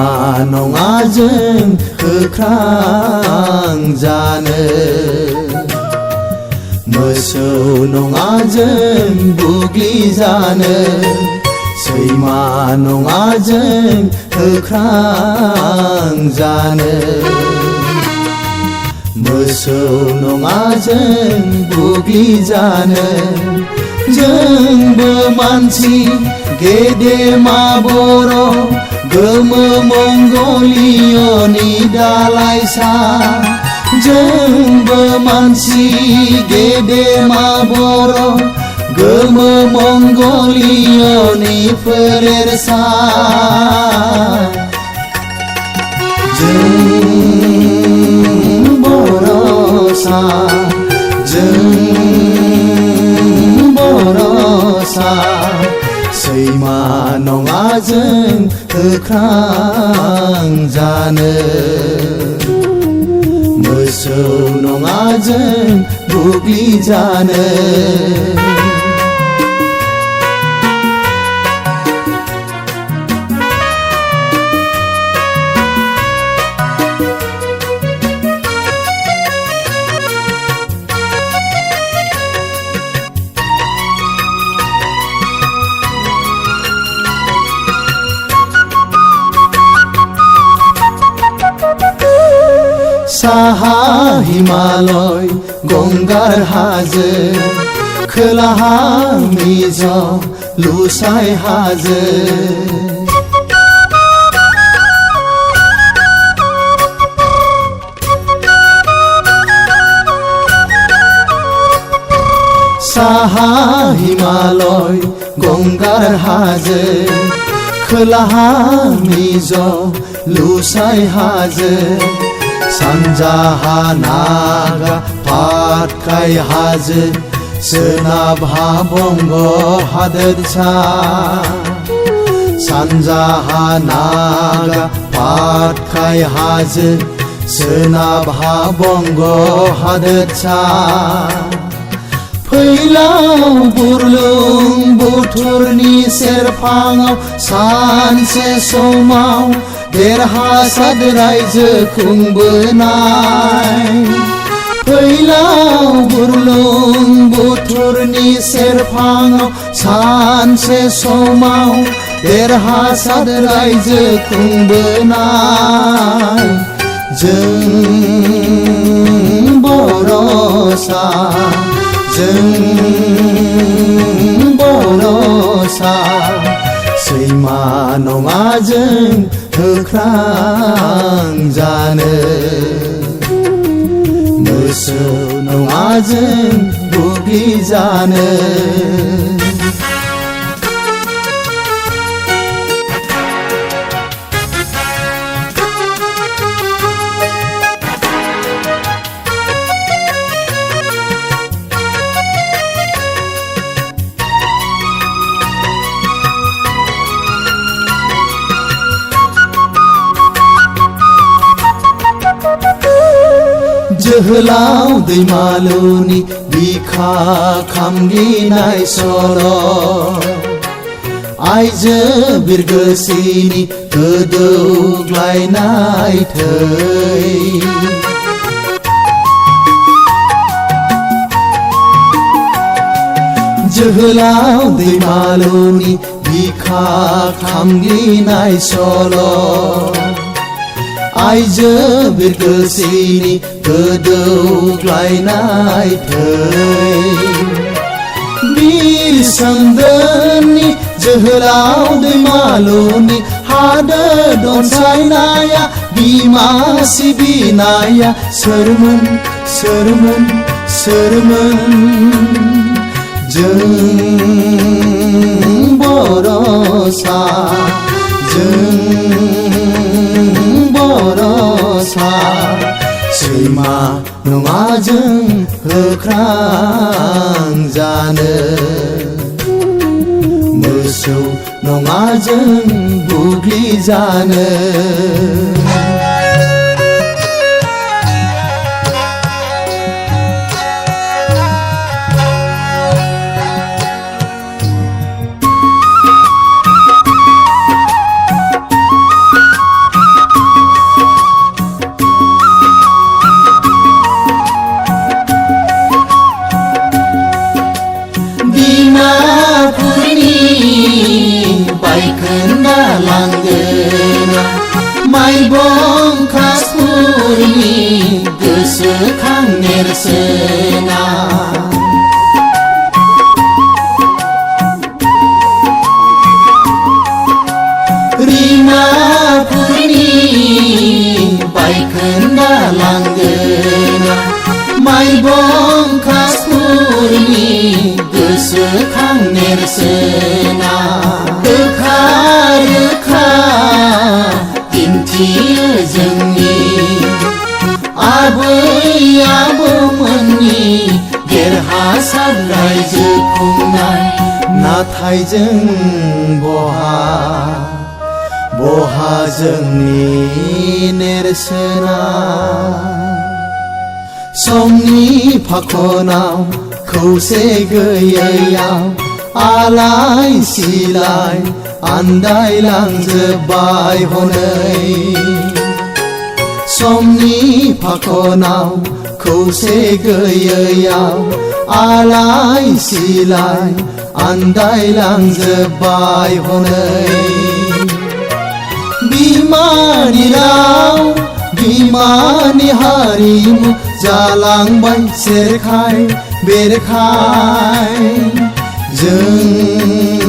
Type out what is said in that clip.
सैमा नङा जों होख्रांजानो मोसौ नङा जों बुग्लिजानो सैमा नङा जों होख्रांजानो मोसौ नङा जों बुग्लिजानो जोंबो मानसि गेदेमा बर' गोमो मंगलियनि दालाइसा जोंबो मानसि गेदेमा बर' गोमो मंगलियनि फोलेरसा जों बर'सा जों बर'सा सैमा नङा जों होख्रांजानो मोसौ नङा जों बुग्लिजानो साहा हिमालय गंगार हाजो खोलाहा मिज लुसाइ हाजो साहा हिमालय गंगार हाजो खोलाहा मिज लुसाइ हाजो सानजाहा नागा पाटकाइ हाजो सोनाबहा बंग हादोरसा सानजाहा नागा पाटकाइ हाजो सोनाबहा बंग हादोरसा फैलाव बुरलुंबुथुरनि सेरफाङाव सानसे समाव देरहासाद रायजो खुंबोनाय फैलाव बुरलुंबुथुरनि सेरफाङाव सानसे समाव देरहासाद रायजो खुंबोनाय जों बर'सा जों बर'सा सैमा नङा जों होख्रांजानो मोसौ नङा जों बुग्लिजानो जोहोलाव दैमालुनि बिखा खामग्लिनाय सल' आइजो बिरगोस्रिनि गोदौग्लायनाय थै जोहोलाव दैमालुनि बिखा खामग्लिनाय सल' आइजो बिरगोस्रिनि गोदौग्लायनाय थै बिरसोमदोननि जोहोलाव दैमालुनि हादोर अनसायनाया बिमा सिबिनाया सोरमोन सोरमोन सोरमोन जों बर'सा जों बर'सा सैमा नङा जों होख्रांजानो मोसौ नङा जों बुग्लिजानो नेरसोना रिमापुरनि बायखोन्दा लांगोना माइबं कासपुरनि गोसोखां नेरसोना रोखा रोखा दिन्थियो जोंनि आबै आबौमोननि देरहासार रायजो खुंनाय नाथाय जों बहा जोंनि नेरसोना समनि फाखनाव खौसे गैयैयाव आलाय सिलाय आन्दायलांजोब्बाय हनै समनि फाखनाव खौसे गैयैयाव आलाय सिलाय आन्दायलांजोब्बाय हनै बिमानि राव बिमानि हारिमु जालांबाय सेरखाय बेरखाय जों